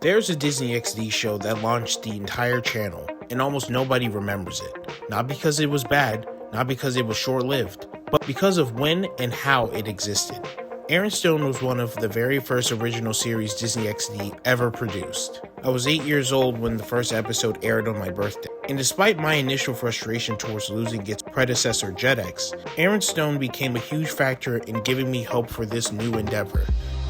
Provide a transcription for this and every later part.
There's a Disney XD show that launched the entire channel, and almost nobody remembers it. Not because it was bad, not because it was short-lived, but because of when and how it existed. Aaron Stone was one of the very first original series Disney XD ever produced. I was 8 years old when the first episode aired on my birthday, and despite my initial frustration towards losing its predecessor Jetix, Aaron Stone became a huge factor in giving me hope for this new endeavor.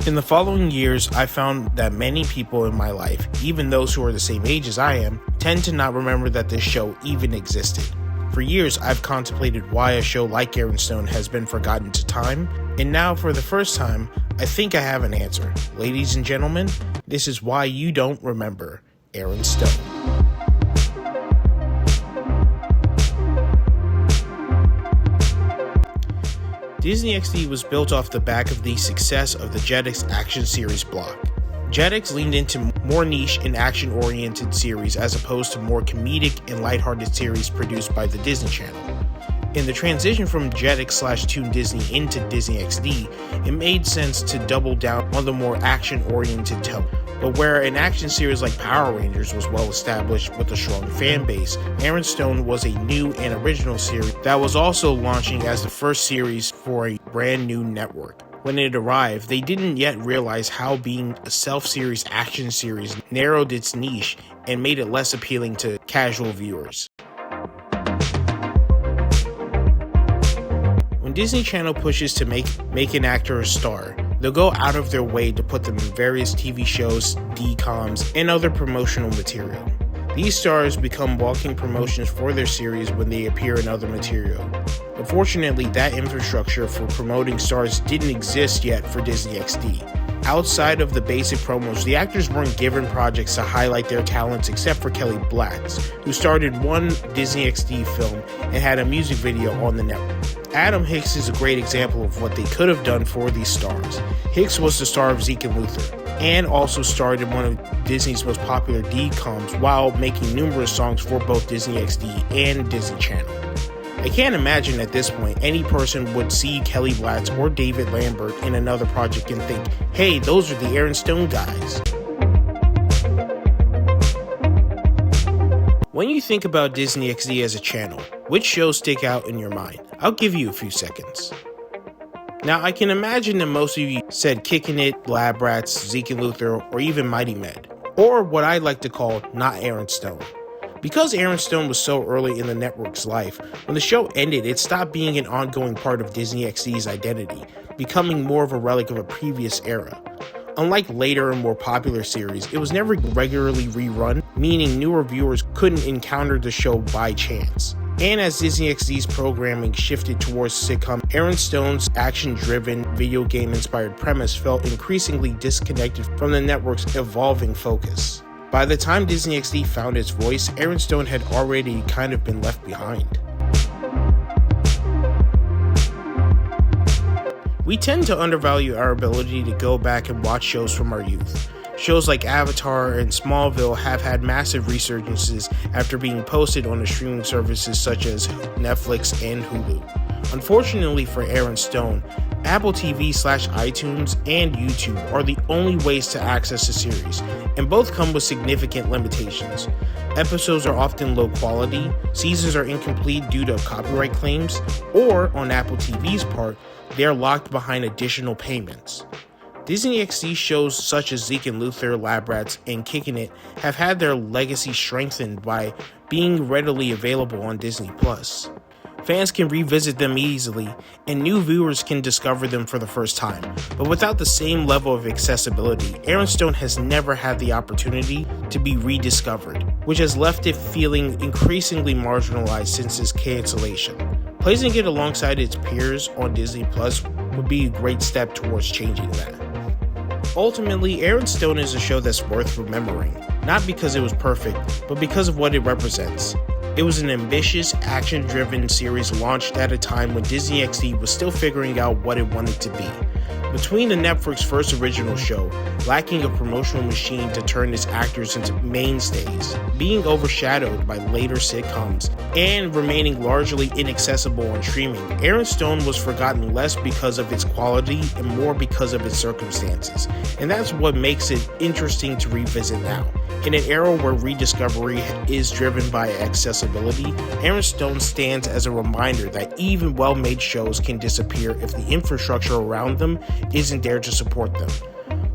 In the following years, I found that many people in my life, even those who are the same age as I am, tend to not remember that this show even existed. For years, I've contemplated why a show like Aaron Stone has been forgotten to time, and now for the first time, I think I have an answer. Ladies and gentlemen, this is why you don't remember Aaron Stone. Disney XD was built off the back of the success of the Jetix action series block. Jetix leaned into more niche and action-oriented series as opposed to more comedic and lighthearted series produced by the Disney Channel. In the transition from Jetix/Toon Disney into Disney XD, it made sense to double down on the more action-oriented tone. But where an action series like Power Rangers was well established with a strong fan base, Aaron Stone was a new and original series that was also launching as the first series for a brand new network. When it arrived, they didn't yet realize how being a self-series action series narrowed its niche and made it less appealing to casual viewers. When Disney Channel pushes to make an actor a star, they'll go out of their way to put them in various TV shows, DComs, and other promotional material. These stars become walking promotions for their series when they appear in other material. Unfortunately, that infrastructure for promoting stars didn't exist yet for Disney XD. Outside of the basic promos, the actors weren't given projects to highlight their talents except for Kelly Blatz, who starred in one Disney XD film and had a music video on the network. Adam Hicks is a great example of what they could have done for these stars. Hicks was the star of Zeke and Luther, and also starred in one of Disney's most popular DComs while making numerous songs for both Disney XD and Disney Channel. I can't imagine at this point any person would see Kelly Blatz or David Lambert in another project and think, hey, those are the Aaron Stone guys. When you think about Disney XD as a channel, which shows stick out in your mind? I'll give you a few seconds. Now, I can imagine that most of you said Kickin' It, Lab Rats, Zeke and Luther, or even Mighty Med, or what I like to call not Aaron Stone. Because Aaron Stone was so early in the network's life, when the show ended, it stopped being an ongoing part of Disney XD's identity, becoming more of a relic of a previous era. Unlike later and more popular series, it was never regularly rerun, meaning newer viewers couldn't encounter the show by chance. And as Disney XD's programming shifted towards sitcom, Aaron Stone's action-driven, video game-inspired premise felt increasingly disconnected from the network's evolving focus. By the time Disney XD found its voice, Aaron Stone had already kind of been left behind. We tend to undervalue our ability to go back and watch shows from our youth. Shows like Avatar and Smallville have had massive resurgences after being posted on the streaming services such as Netflix and Hulu. Unfortunately for Aaron Stone, Apple TV/iTunes and YouTube are the only ways to access the series, and both come with significant limitations. Episodes are often low quality, seasons are incomplete due to copyright claims, or on Apple TV's part, they are locked behind additional payments. Disney XD shows such as Zeke and Luther, Lab Rats, and Kickin' It have had their legacy strengthened by being readily available on Disney+. Fans can revisit them easily, and new viewers can discover them for the first time. But without the same level of accessibility, Aaron Stone has never had the opportunity to be rediscovered, which has left it feeling increasingly marginalized since its cancellation. Placing it alongside its peers on Disney Plus would be a great step towards changing that. Ultimately, Aaron Stone is a show that's worth remembering, not because it was perfect, but because of what it represents. It was an ambitious, action-driven series launched at a time when Disney XD was still figuring out what it wanted to be. Between the Netflix first original show, lacking a promotional machine to turn its actors into mainstays, being overshadowed by later sitcoms, and remaining largely inaccessible on streaming, Aaron Stone was forgotten less because of its quality and more because of its circumstances. And that's what makes it interesting to revisit now. In an era where rediscovery is driven by accessibility, Aaron Stone stands as a reminder that even well-made shows can disappear if the infrastructure around them isn't there to support them.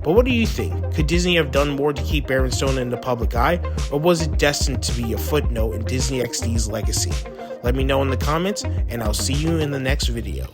But what do you think? Could Disney have done more to keep Aaron Stone in the public eye, or was it destined to be a footnote in Disney XD's legacy? Let me know in the comments, and I'll see you in the next video.